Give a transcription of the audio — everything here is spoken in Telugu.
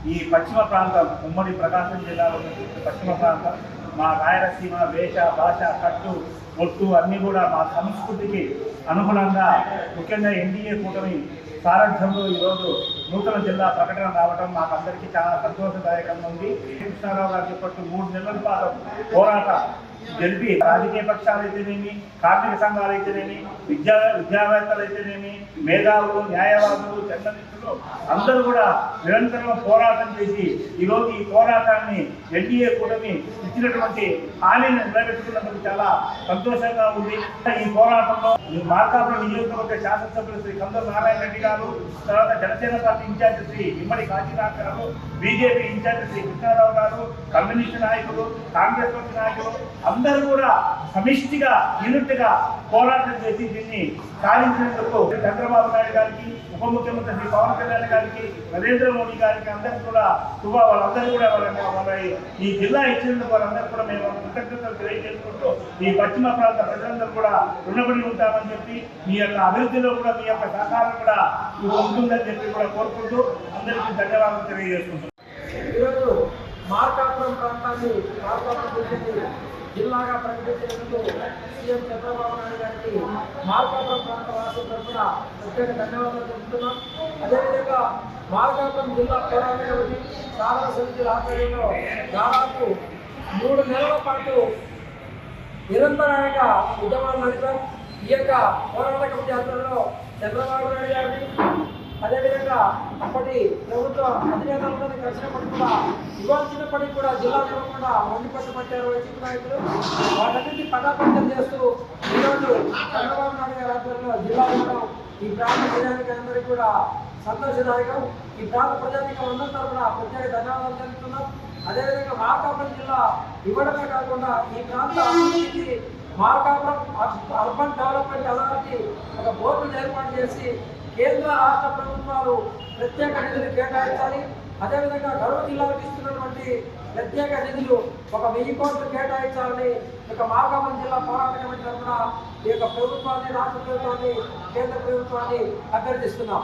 ఈ పశ్చిమ ప్రాంతం ఉమ్మడి ప్రకాశం జిల్లాలో పశ్చిమ ప్రాంతం మా రాయలసీమ వేష భాష కట్టు ఒట్టు అన్నీ కూడా మా సంస్కృతికి అనుగుణంగా ముఖ్యంగా ఎన్డీఏ కూటమి సారథ్యంలో ఈరోజు నూతన జిల్లా ప్రకటన రావడం మాకు అందరికీ చాలా సంతోషదాయకంగా ఉంది. కృష్ణారావు గారు చెప్పట్టు 3 నెలల పాటు పోరాట జరిపి రాజకీయ పక్షాలు అయితేనేమి, కార్మిక సంఘాలు అయితేనేమి, విద్యావేత్తలు అయితేనేమి, మేధావులు, న్యాయవాదులు, జర్నలిస్టులు అందరూ కూడా నిరంతరం పోరాటం చేసి ఈరోజు ఈ పోరాటాన్ని ఎన్డీఏ కూటమి ఇచ్చినటువంటి హామీని నిలబెట్టుకున్నందుకు చాలా సంతోషంగా ఉంది. ఈ పోరాటంలో మార్కాపురం నియోజకవర్గ శాసనసభ్యులు శ్రీ కందం నారాయణ రెడ్డి గారు, తర్వాత జనసేన పార్టీ ఇన్ఛార్జి శ్రీ ఇమ్మడి కాశీనాథ్ గారు, బీజేపీ ఇన్ఛార్జి శ్రీ కృష్ణారావు గారు, కమ్యూనిస్టు నాయకులు, కాంగ్రెస్ పార్టీ నాయకులు అందరూ కూడా సమిష్టిగా యూనిట్గా పోరాటం చేసి దీన్ని సాధించినందుకు చంద్రబాబు నాయుడు గారికి, ఉప ముఖ్యమంత్రి శ్రీ పవన్ కళ్యాణ్ గారికి, నరేంద్ర మోడీ గారికి అందరికీ కూడా వాళ్ళందరూ కూడా వాళ్ళ ఈ జిల్లా ఇచ్చినందుకు వాళ్ళందరూ కూడా మేము కృతజ్ఞతలు తెలియజేసుకుంటూ ఈ పశ్చిమ ప్రాంత ప్రజలందరూ కూడా రుణపడి ఉంటామని చెప్పి మీ యొక్క అభివృద్ధిలో కూడా మీ యొక్క సహకారం కూడా ఉంటుందని చెప్పి కూడా కోరుకుంటూ అందరికీ ధన్యవాదాలు తెలియజేసుకుంటున్నాం. ఈరోజు మార్కాపురం ప్రాంతాన్ని జిల్లాగా ప్రకటించినందుకు సీఎం చంద్రబాబు నాయుడు గారికి మార్కాపురం ప్రాంత వాసుల తరఫున ప్రత్యేక ధన్యవాదాలు తెలుపుతున్నాం. అదేవిధంగా మార్కాపురం జిల్లా పోరాట కమిటీ సాధన సమితి ఆధ్వర్యంలో దాదాపు 3 నెలల పాటు నిరంతరంగా ఉద్యమాలు నడిపాం. ఈ యొక్క పోరాట కమిటీ ఆధ్వర్యంలో చంద్రబాబు నాయుడు గారిని, అదేవిధంగా అప్పటి ప్రభుత్వ అధినేతలందరినీ కలిసినప్పటికీ కూడా ఇవ్వాల్సినప్పటికీ కూడా జిల్లా ఇవ్వకుండా వండిపట్టు పట్టారు వైసీపీ నాయకులు. వాటన్నింటినీ పటాపంచం చేస్తూ ఈరోజు చంద్రబాబు నాయుడు గారి ఆధ్వర్యంలో జిల్లా ఇవ్వడం ఈ ప్రాంత ప్రజానికి అందరికీ కూడా సంతోషదాయకం. ఈ ప్రాంత ప్రజానికి అందరి తరఫున ప్రత్యేక ధన్యవాదాలు తెలుపుతున్నాం. అదేవిధంగా మార్కాపురం జిల్లా ఇవ్వడమే కాకుండా ఈ ప్రాంత అభివృద్ధికి మార్కాపురం అర్బన్ డెవలప్మెంట్ అథారిటీ ఒక బోర్డును ఏర్పాటు చేసి కేంద్ర రాష్ట్ర ప్రభుత్వాలు ప్రత్యేక నిధులు కేటాయించాలి. అదేవిధంగా గర్వ జిల్లాలకు ఇస్తున్నటువంటి ప్రత్యేక నిధులు ఒక 1000 కోట్లు కేటాయించాలని ఒక మార్కాపురం జిల్లా పోరాట కమిటీ తరఫున ఈ యొక్క ప్రభుత్వాన్ని, రాష్ట్ర ప్రభుత్వాన్ని, కేంద్ర ప్రభుత్వాన్ని అభ్యర్థిస్తున్నాం.